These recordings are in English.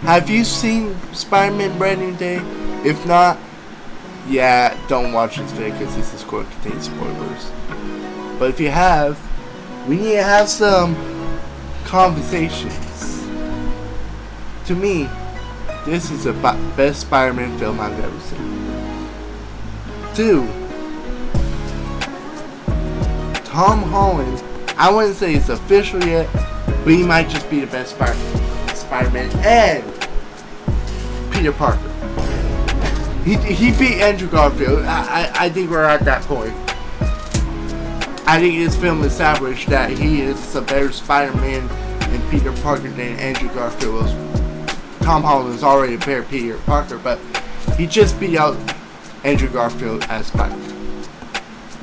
Have you seen Spider-Man Brand New Day? If not, yeah, don't watch this video because this is going to contain spoilers. But if you have, we need to have some conversations. To me, this is the best Spider-Man film I've ever seen. 2, Tom Holland, I wouldn't say it's official yet, but he might just be the best Spider-Man. And Peter Parker. He beat Andrew Garfield. I think we're at that point. I think this film established that he is a better Spider-Man and Peter Parker than Andrew Garfield was. Tom Holland was already a better Peter Parker, but he just beat out Andrew Garfield as Spider-Man.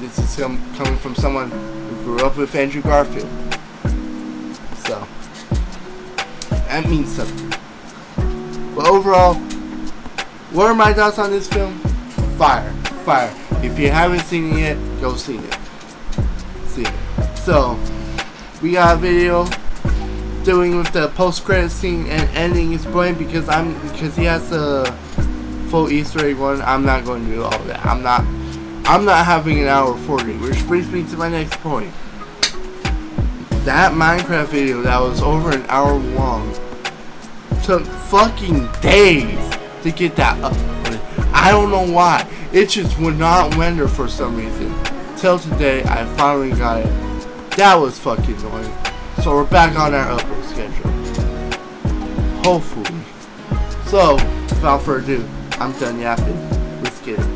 This is him coming from someone who grew up with Andrew Garfield. So, that means something. But overall, what are my thoughts on this film? Fire. If you haven't seen it yet, go see it. So, we got a video doing with the post-credit scene and ending is blank because he has the full Easter egg one. I'm not going to do all of that. I'm not having an hour 40, which brings me to my next point. That Minecraft video that was over an hour long took fucking days to get that up. I don't know why. It just would not render for some reason. Till today, I finally got it. That was fucking annoying. So we're back on our upload schedule. Hopefully. So, without further ado, I'm done yapping. Let's get it.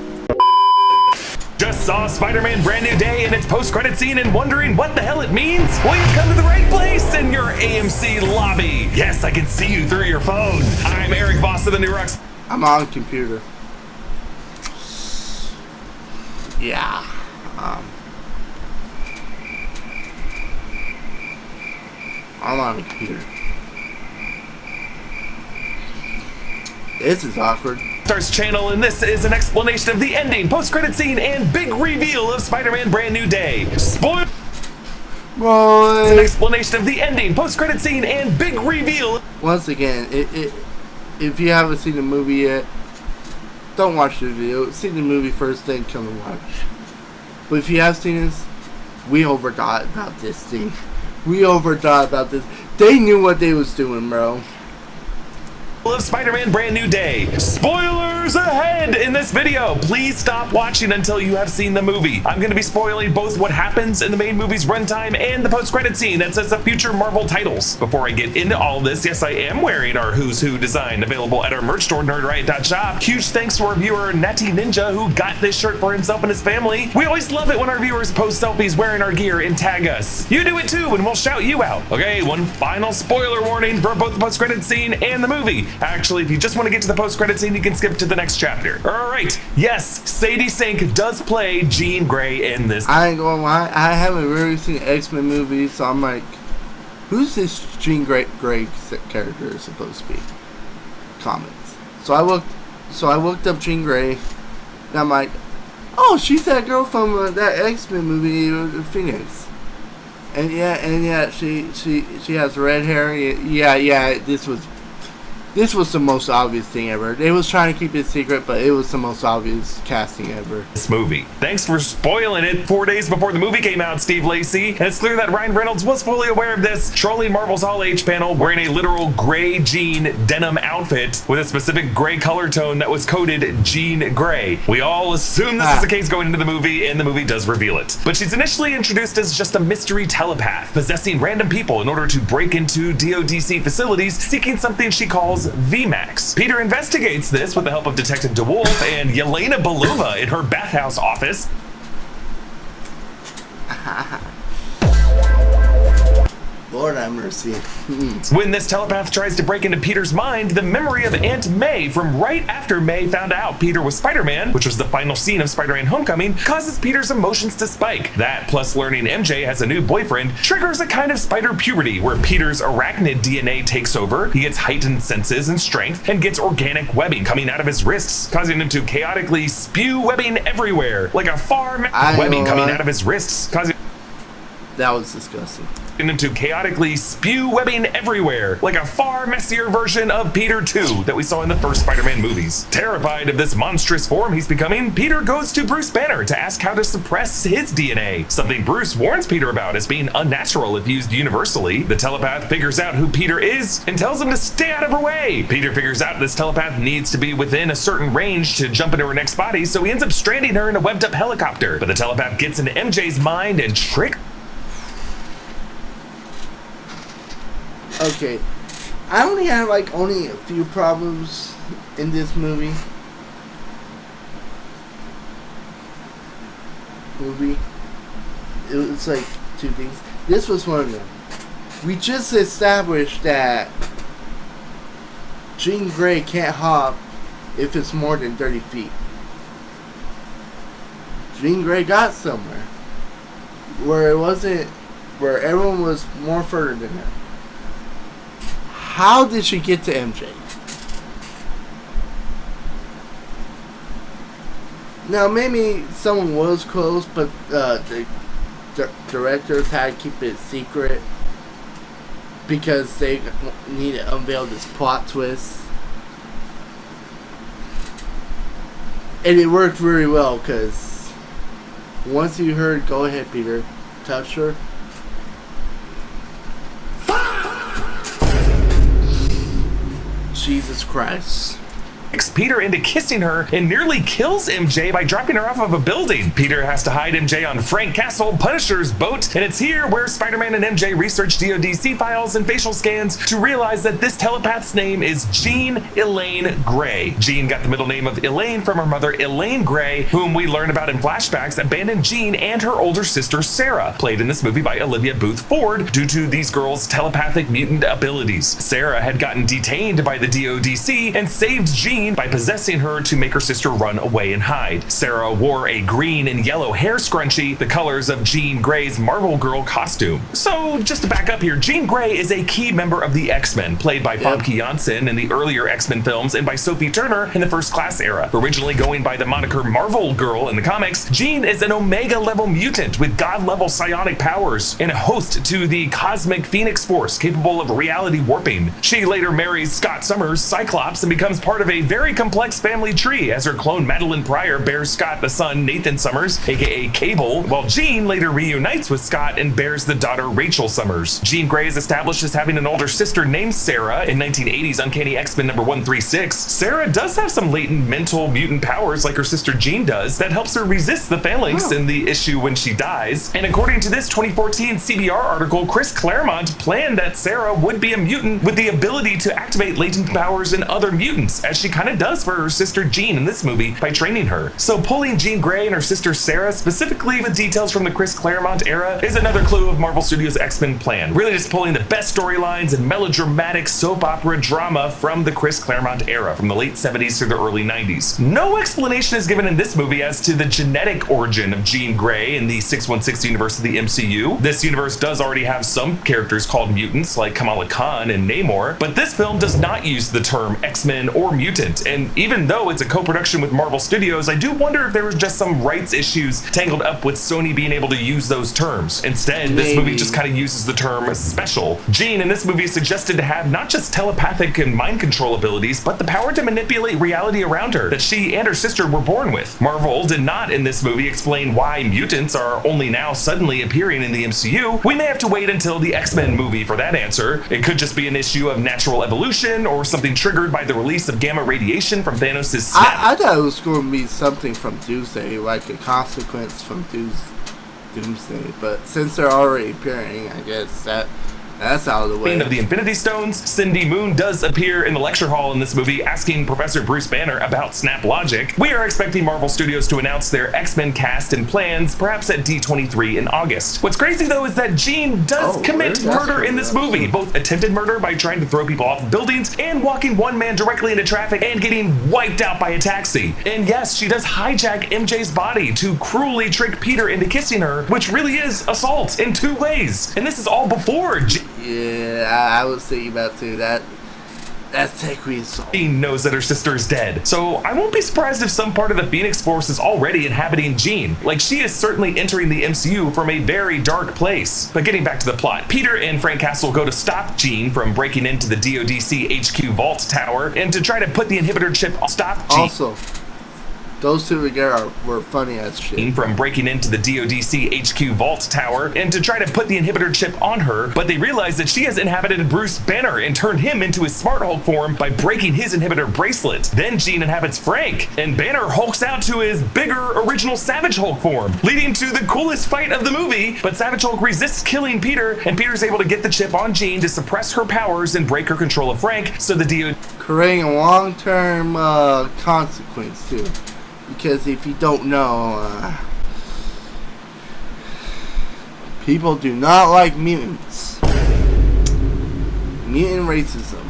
Just saw Spider-Man Brand New Day in its post-credit scene and wondering what the hell it means? Well, you've come to the right place in your AMC lobby. Yes, I can see you through your phone. I'm Eric Voss of the New Rocks. I'm on computer. Yeah. I'm on the computer. This is awkward. Stars channel, and this is an explanation of the ending, post-credit scene, and big reveal of Spider-Man Brand New Day. Spoiler! It's an explanation of the ending, post-credit scene, and big reveal. Once again, if you haven't seen the movie yet, don't watch the video. See the movie first, then come and watch. But if you have seen this, we overthought about this thing. We overthought about this. They knew what they was doing, bro. Of Spider-Man Brand New Day. Spoilers ahead in this video. Please stop watching until you have seen the movie. I'm going to be spoiling both what happens in the main movie's runtime and the post-credit scene that says the future Marvel titles. Before I get into all this, yes, I am wearing our Who's Who design available at our merch store, nerdriot.shop. Huge thanks to our viewer, Natty Ninja, who got this shirt for himself and his family. We always love it when our viewers post selfies wearing our gear and tag us. You do it too, and we'll shout you out. Okay, one final spoiler warning for both the post-credit scene and the movie. Actually, if you just want to get to the post-credit scene, you can skip to the next chapter. Alright, yes, Sadie Sink does play Jean Grey in this. I ain't gonna lie, I haven't really seen X-Men movies, so I'm like, who's this Jean Grey character supposed to be? Comments. So I looked up Jean Grey, and I'm like, oh, she's that girl from that X-Men movie, Phoenix. And yeah, she has red hair. Yeah, this was the most obvious thing ever. They was trying to keep it secret, but it was the most obvious casting ever. This movie. Thanks for spoiling it 4 days before the movie came out, Steve Lacy. And it's clear that Ryan Reynolds was fully aware of this, trolling Marvel's Hall H panel wearing a literal gray jean denim outfit with a specific gray color tone that was coded Jean Grey. We all assume this is the case going into the movie, and the movie does reveal it. But she's initially introduced as just a mystery telepath, possessing random people in order to break into DODC facilities, seeking something she calls VMAX. Peter investigates this with the help of Detective DeWolf and Yelena Belova in her bathhouse office. Lord have mercy. When this telepath tries to break into Peter's mind, the memory of Aunt May from right after May found out Peter was Spider-Man, which was the final scene of Spider-Man Homecoming, causes Peter's emotions to spike. That, plus learning MJ has a new boyfriend, triggers a kind of spider puberty where Peter's arachnid DNA takes over, he gets heightened senses and strength, and gets organic webbing coming out of his wrists, causing him to chaotically spew webbing everywhere, like a farm webbing coming out of his wrists, causing... That was disgusting. Into chaotically spew webbing everywhere, like a far messier version of Peter 2 that we saw in the first Spider-Man movies. Terrified of this monstrous form he's becoming, Peter goes to Bruce Banner to ask how to suppress his DNA, something Bruce warns Peter about as being unnatural if used universally. The telepath figures out who Peter is and tells him to stay out of her way. Peter figures out this telepath needs to be within a certain range to jump into her next body, so he ends up stranding her in a webbed up helicopter. But the telepath gets into MJ's mind and tricks. Okay, I only have like only a few problems in this movie. It was like two things. This was one of them. We just established that Jean Grey can't hop if it's more than 30 feet. Jean Grey got somewhere where it wasn't, where everyone was more further than her. How did she get to MJ? Now, maybe someone was close, but the directors had to keep it secret because they need to unveil this plot twist. And it worked very well because once you heard, "Go ahead, Peter, touch her," Jesus Christ. Peter into kissing her and nearly kills MJ by dropping her off of a building. Peter has to hide MJ on Frank Castle, Punisher's boat, and it's here where Spider-Man and MJ research DODC files and facial scans to realize that this telepath's name is Jean Elaine Grey. Jean got the middle name of Elaine from her mother Elaine Grey, whom we learn about in flashbacks abandoned Jean and her older sister Sarah, played in this movie by Olivia Booth Ford, due to these girls' telepathic mutant abilities. Sarah had gotten detained by the DODC and saved Jean by possessing her to make her sister run away and hide. Sarah wore a green and yellow hair scrunchie, the colors of Jean Grey's Marvel Girl costume. So just to back up here, Jean Grey is a key member of the X-Men, played by Famke Janssen in the earlier X-Men films and by Sophie Turner in the First Class era. Originally going by the moniker Marvel Girl in the comics, Jean is an Omega level mutant with God level psionic powers and a host to the Cosmic Phoenix Force capable of reality warping. She later marries Scott Summers, Cyclops, and becomes part of a very complex family tree as her clone Madeline Pryor bears Scott the son Nathan Summers, aka Cable, while Jean later reunites with Scott and bears the daughter Rachel Summers. Jean Grey is established as having an older sister named Sarah in 1980's Uncanny X-Men number 136. Sarah does have some latent mental mutant powers like her sister Jean does that helps her resist the phalanx in the issue when she dies. And according to this 2014 CBR article, Chris Claremont planned that Sarah would be a mutant with the ability to activate latent powers in other mutants, as she kind of does for her sister Jean in this movie by training her. So pulling Jean Grey and her sister Sarah, specifically with details from the Chris Claremont era, is another clue of Marvel Studios' X-Men plan. Really just pulling the best storylines and melodramatic soap opera drama from the Chris Claremont era, from the late 70s through the early 90s. No explanation is given in this movie as to the genetic origin of Jean Grey in the 616 universe of the MCU. This universe does already have some characters called mutants like Kamala Khan and Namor, but this film does not use the term X-Men or mutant, and even though it's a co-production with Marvel Studios, I do wonder if there was just some rights issues tangled up with Sony being able to use those terms. Instead, this movie just kind of uses the term special. Jean in this movie is suggested to have not just telepathic and mind control abilities, but the power to manipulate reality around her that she and her sister were born with. Marvel did not in this movie explain why mutants are only now suddenly appearing in the MCU. We may have to wait until the X-Men movie for that answer. It could just be an issue of natural evolution or something triggered by the release of gamma radiation from Thanos' snap. I thought it was going to be something from Doomsday, like a consequence from Doomsday, but since they're already appearing, I guess that's out of the way. Of the Infinity Stones, Cindy Moon does appear in the lecture hall in this movie asking Professor Bruce Banner about snap logic. We are expecting Marvel Studios to announce their X-Men cast and plans, perhaps at D23 in August. What's crazy though is that Jean does commit murder in this movie, both attempted murder by trying to throw people off of buildings and walking one man directly into traffic and getting wiped out by a taxi. And yes, she does hijack MJ's body to cruelly trick Peter into kissing her, which really is assault in 2 ways. And this is all before Yeah, I was thinking about too. That's technically assault. Jean knows that her sister is dead, so I won't be surprised if some part of the Phoenix Force is already inhabiting Jean. Like, she is certainly entering the MCU from a very dark place. But getting back to the plot, Peter and Frank Castle go to stop Jean from breaking into the DODC HQ vault tower and to try to put the inhibitor chip on. Stop Jean. Also, those two together were funny as shit. From breaking into the DODC HQ vault tower and to try to put the inhibitor chip on her, but they realize that she has inhabited Bruce Banner and turned him into his Smart Hulk form by breaking his inhibitor bracelet. Then Jean inhabits Frank, and Banner hulks out to his bigger original Savage Hulk form, leading to the coolest fight of the movie. But Savage Hulk resists killing Peter, and Peter's able to get the chip on Jean to suppress her powers and break her control of Frank, so the DOD creating a long-term consequence too. Because if you don't know, people do not like mutants. Mutant racism.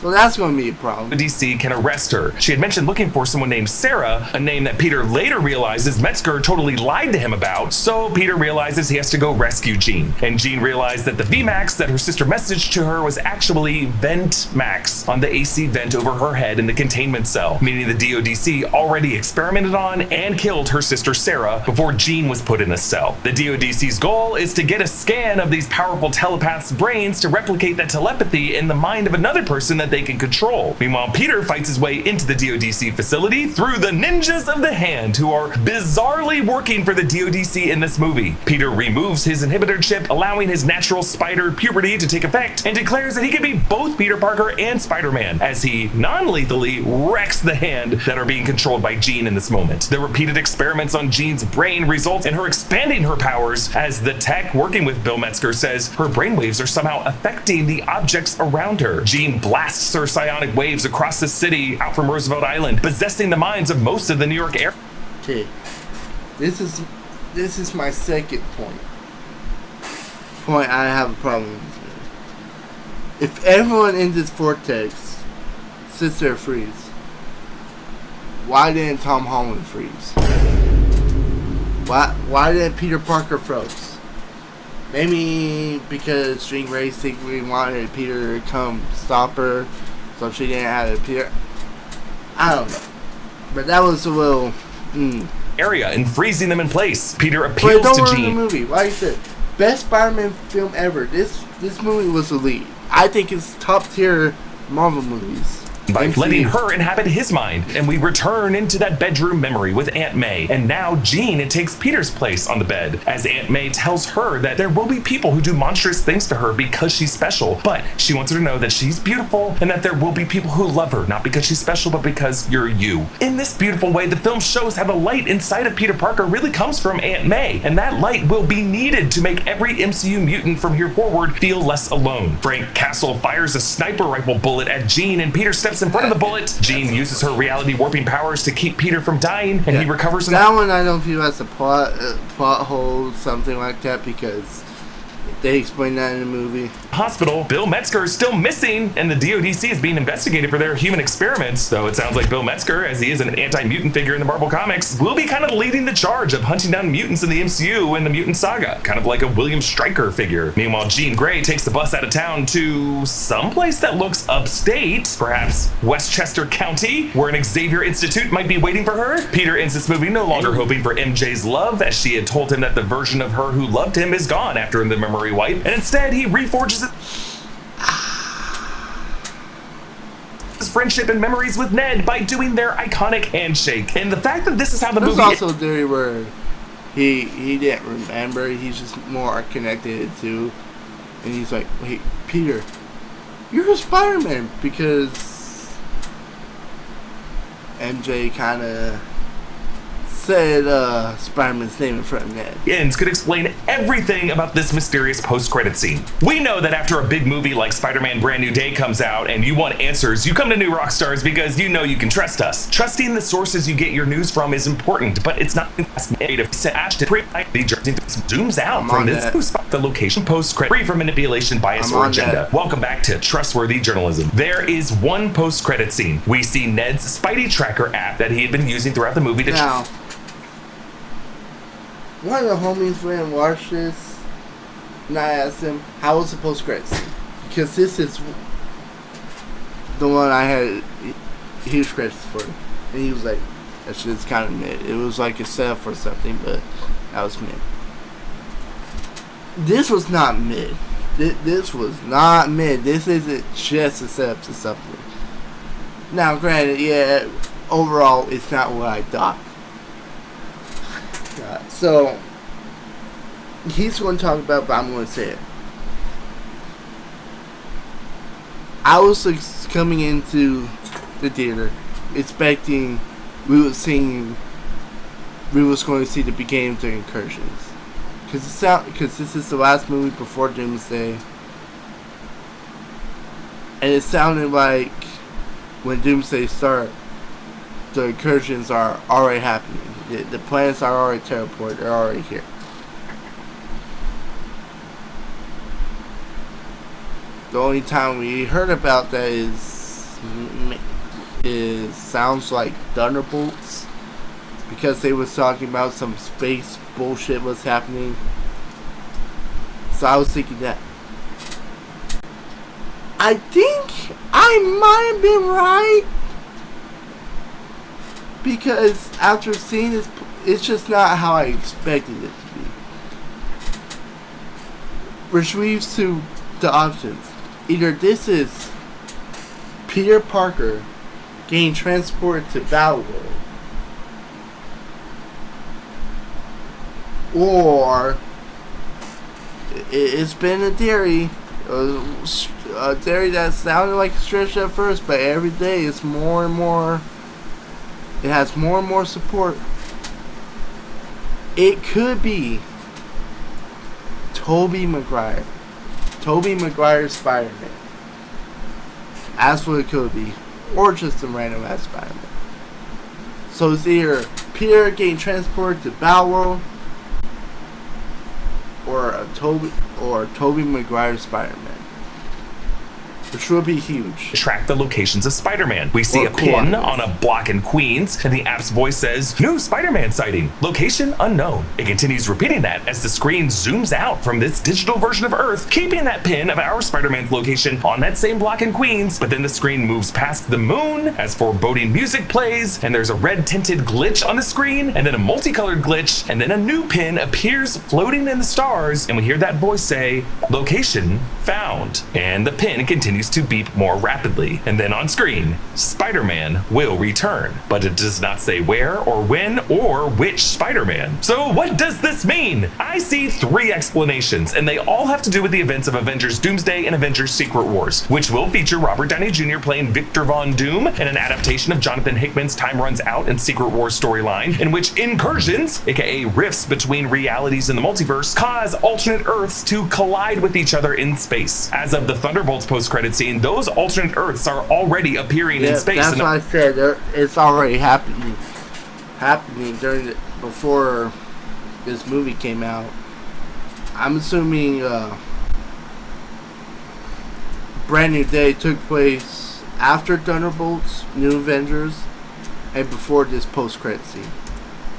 So that's going to be a problem. DC can arrest her. She had mentioned looking for someone named Sarah, a name that Peter later realizes Metzger totally lied to him about. So Peter realizes he has to go rescue Jean. And Jean realized that the VMAX that her sister messaged to her was actually Vent Max on the AC vent over her head in the containment cell, meaning the DODC already experimented on and killed her sister Sarah before Jean was put in a cell. The DODC's goal is to get a scan of these powerful telepaths' brains to replicate that telepathy in the mind of another person that they can control. Meanwhile, Peter fights his way into the DODC facility through the Ninjas of the Hand, who are bizarrely working for the DODC in this movie. Peter removes his inhibitor chip, allowing his natural spider puberty to take effect, and declares that he can be both Peter Parker and Spider-Man, as he non-lethally wrecks the Hand that are being controlled by Jean in this moment. The repeated experiments on Jean's brain result in her expanding her powers, as the tech working with Bill Metzger says her brainwaves are somehow affecting the objects around her. Jean blasts her psionic waves across the city out from Roosevelt Island, possessing the minds of most of the New York area. Okay, this is my second point I have a problem with. If everyone in this vortex sits there freeze, why didn't Tom Holland freeze? Why didn't Peter Parker froze? Maybe because Jean Grey secretly wanted Peter to come stop her, so she didn't have to appear. I don't know. But that was a little... area and freezing them in place. Peter But appeals don't to ruin Jean. the movie. Like I said, best Spider-Man film ever. This movie was elite. I think it's top tier Marvel movies. By MCU. letting her inhabit his mind, and we return into that bedroom memory with Aunt May. And now Jean takes Peter's place on the bed, as Aunt May tells her that there will be people who do monstrous things to her because she's special, but she wants her to know that she's beautiful and that there will be people who love her, not because she's special, but because you're you. In this beautiful way, the film shows how the light inside of Peter Parker really comes from Aunt May, and that light will be needed to make every MCU mutant from here forward feel less alone. Frank Castle fires a sniper rifle bullet at Jean, and Peter steps in front of the bullet. Jean uses her reality warping powers to keep Peter from dying, and he recovers. That one I don't feel as a plot hole, something like that, because they explain that in the movie. Hospital, Bill Metzger is still missing, and the DODC is being investigated for their human experiments. Though it sounds like Bill Metzger, as he is an anti-mutant figure in the Marvel Comics, will be kind of leading the charge of hunting down mutants in the MCU and the mutant saga, kind of like a William Stryker figure. Meanwhile, Jean Grey takes the bus out of town to someplace that looks upstate, perhaps Westchester County, where an Xavier Institute might be waiting for her. Peter ends this movie no longer hoping for MJ's love, as she had told him that the version of her who loved him is gone after the memory wipe, and instead he reforges his friendship and memories with Ned by doing their iconic handshake. And the fact that this is how the There's movie... also a theory where he didn't remember, he's just more connected to, and he's like, wait, Peter, you're a Spider-Man, because MJ kind of said Spider-Man's name in front of Ned. Ends could explain everything about this mysterious post-credit scene. We know that after a big movie like Spider-Man Brand New Day comes out and you want answers, you come to New Rockstars because you know you can trust us. Trusting the sources you get your news from is important, but it's not native. Zooms out from this spot the location post-credit, free from manipulation, bias, or agenda. Welcome back to Trustworthy Journalism. There is one post-credit scene. We see Ned's Spidey Tracker app that he had been using throughout the movie to... Now, one of the homies went and watched this, and I asked him, how was the post-credit scene? Because this is the one I had huge credits for, and he was like, that shit's kind of mid. It was like a setup for something, but that was mid. This was not mid. This was not mid. This isn't just a setup to something. Now, granted, yeah, overall, it's not what I thought. So, he's going to talk about, but I'm going to say it. I was coming into the theater expecting we was going to see the beginning of the incursions. Because this is the last movie before Doomsday. And it sounded like when Doomsday started, the incursions are already happening. The planets are already teleported. They're already here. The only time we heard about that is sounds like Thunderbolts, because they was talking about some space bullshit was happening. So I was thinking that. I think I might have been right, because after seeing this, it's just not how I expected it to be. Which leaves to the options. Either this is Peter Parker getting transported to Battleworld, or it's been a theory that sounded like a stretch at first, but every day it's more and more. It has more and more support. It could be Tobey Maguire's Spider-Man. That's what it could be. Or just a random ass Spider-Man. So it's either Peter getting transported to Battleworld, or Tobey Maguire's Spider-Man. Which will be huge. Track the locations of Spider-Man. We see a pin on a block in Queens, and the app's voice says, "New Spider-Man sighting. Location unknown." It continues repeating that as the screen zooms out from this digital version of Earth, keeping that pin of our Spider-Man's location on that same block in Queens, but then the screen moves past the moon as foreboding music plays, and there's a red-tinted glitch on the screen, and then a multicolored glitch, and then a new pin appears floating in the stars, and we hear that voice say, "Location found." And the pin continues to beep more rapidly, and then on screen, Spider-Man will return, but it does not say where or when or which Spider-Man. So what does this mean? I see 3 explanations, and they all have to do with the events of Avengers Doomsday and Avengers Secret Wars, which will feature Robert Downey Jr. playing Victor Von Doom in an adaptation of Jonathan Hickman's Time Runs Out and Secret Wars storyline, in which incursions, aka rifts between realities in the multiverse, cause alternate Earths to collide with each other in space. As of the Thunderbolts post-credit scene, those alternate Earths are already appearing in space. That's what I said. It's already happening before this movie came out. I'm assuming Brand New Day took place after Thunderbolts, New Avengers, and before this post-credit scene.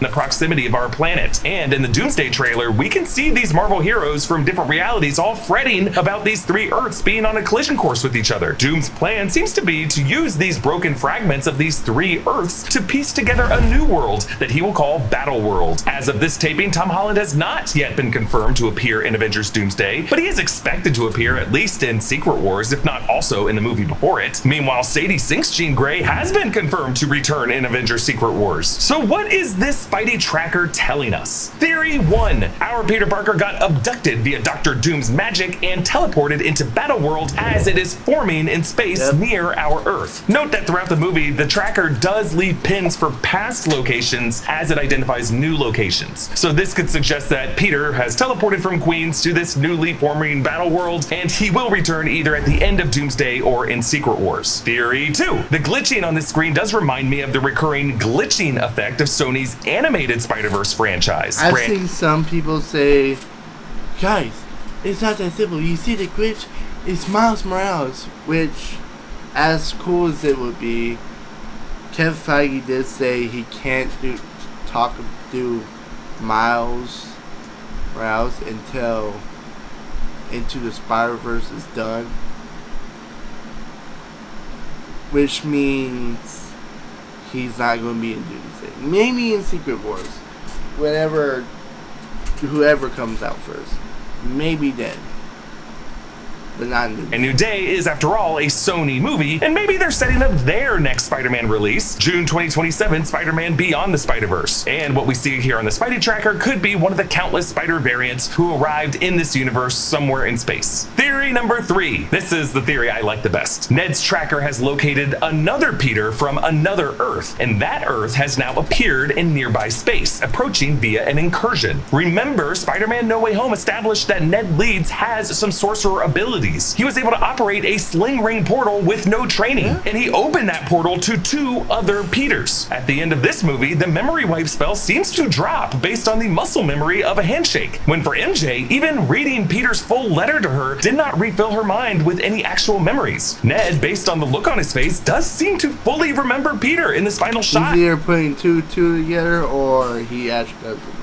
The proximity of our planet. And in the Doomsday trailer, we can see these Marvel heroes from different realities all fretting about these 3 Earths being on a collision course with each other. Doom's plan seems to be to use these broken fragments of these 3 Earths to piece together a new world that he will call Battleworld. As of this taping, Tom Holland has not yet been confirmed to appear in Avengers Doomsday, but he is expected to appear at least in Secret Wars, if not also in the movie before it. Meanwhile, Sadie Sink's Jean Grey has been confirmed to return in Avengers Secret Wars. So what is this Spidey tracker telling us? Theory 1. Our Peter Parker got abducted via Dr. Doom's magic and teleported into Battleworld as it is forming in space near our Earth. Note that throughout the movie, the tracker does leave pins for past locations as it identifies new locations. So this could suggest that Peter has teleported from Queens to this newly forming Battleworld, and he will return either at the end of Doomsday or in Secret Wars. Theory 2. The glitching on this screen does remind me of the recurring glitching effect of Sony's animated Spider-Verse franchise. I've seen some people say, guys, it's not that simple. You see the glitch? It's Miles Morales, which, as cool as it would be, Kevin Feige did say he can't do Miles Morales until Into the Spider-Verse is done. which means he's not going to be in Doomsday. Maybe in Secret Wars, whoever comes out first, maybe then. But not in Doomsday. A New Day is, after all, a Sony movie, and maybe they're setting up their next Spider-Man release, June 2027, Spider-Man Beyond the Spider-Verse. And what we see here on the Spidey tracker could be one of the countless Spider variants who arrived in this universe somewhere in space. Theory number 3. This is the theory I like the best. Ned's tracker has located another Peter from another Earth, and that Earth has now appeared in nearby space, approaching via an incursion. Remember, Spider-Man No Way Home established that Ned Leeds has some sorcerer abilities. He was able to operate a sling ring portal with no training, and he opened that portal to 2 other Peters. At the end of this movie, the memory wipe spell seems to drop based on the muscle memory of a handshake, when for MJ, even reading Peter's full letter to her did not refill her mind with any actual memories. Ned, based on the look on his face, does seem to fully remember Peter in this final shot. He's either putting two together, or he actually does remember.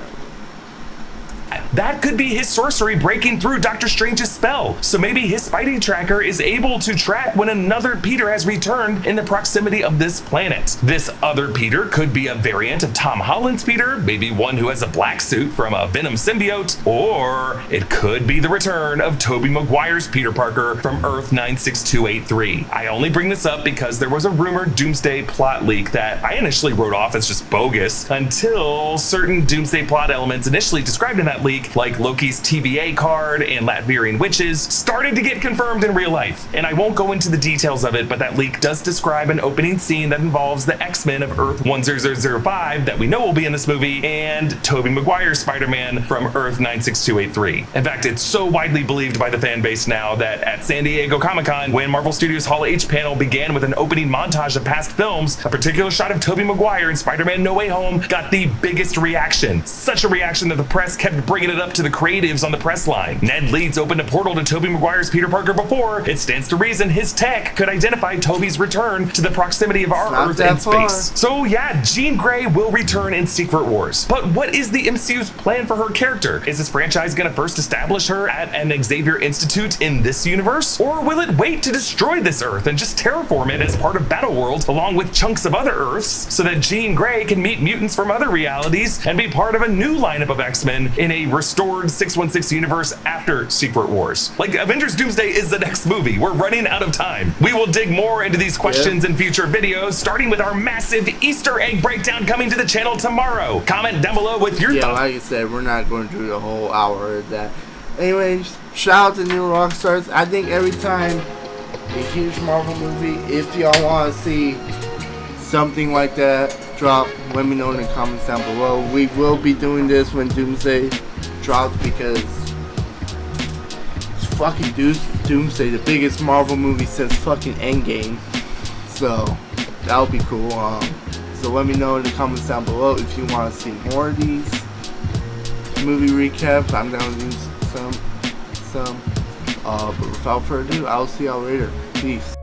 That could be his sorcery breaking through Doctor Strange's spell. So maybe his Spidey tracker is able to track when another Peter has returned in the proximity of this planet. This other Peter could be a variant of Tom Holland's Peter, maybe one who has a black suit from a Venom symbiote, or it could be the return of Tobey Maguire's Peter Parker from Earth 96283. I only bring this up because there was a rumored Doomsday plot leak that I initially wrote off as just bogus until certain Doomsday plot elements initially described in that leak, like Loki's TVA card and Latvian witches, started to get confirmed in real life. And I won't go into the details of it, but that leak does describe an opening scene that involves the X-Men of Earth 10005 that we know will be in this movie, and Tobey Maguire's Spider-Man from Earth 96283. In fact, it's so widely believed by the fan base now that at San Diego Comic-Con, when Marvel Studios Hall H panel began with an opening montage of past films, a particular shot of Tobey Maguire in Spider-Man No Way Home got the biggest reaction. Such a reaction that the press kept bringing it up to the creatives on the press line. Ned Leeds opened a portal to Tobey Maguire's Peter Parker before. It stands to reason his tech could identify Tobey's return to the proximity of our Earth in space. So yeah, Jean Grey will return in Secret Wars. But what is the MCU's plan for her character? Is this franchise gonna first establish her at an Xavier Institute in this universe? Or will it wait to destroy this Earth and just terraform it as part of Battleworld along with chunks of other Earths so that Jean Grey can meet mutants from other realities and be part of a new lineup of X-Men in a restored 616 universe after Secret Wars? Like, Avengers Doomsday is the next movie. We're running out of time. We will dig more into these questions in future videos, starting with our massive Easter egg breakdown coming to the channel tomorrow. Comment down below with your thoughts. Like I said, we're not going to do the whole hour of that. Anyways, shout out to New Rockstars. I think every time a huge Marvel movie, if y'all want to see something like that drop, let me know in the comments down below. We will be doing this when Doomsday drops, because it's fucking Doomsday, the biggest Marvel movie since fucking Endgame. So that would be cool. So let me know in the comments down below if you want to see more of these movie recaps. I'm down to do some. But without further ado, I'll see y'all later. Peace.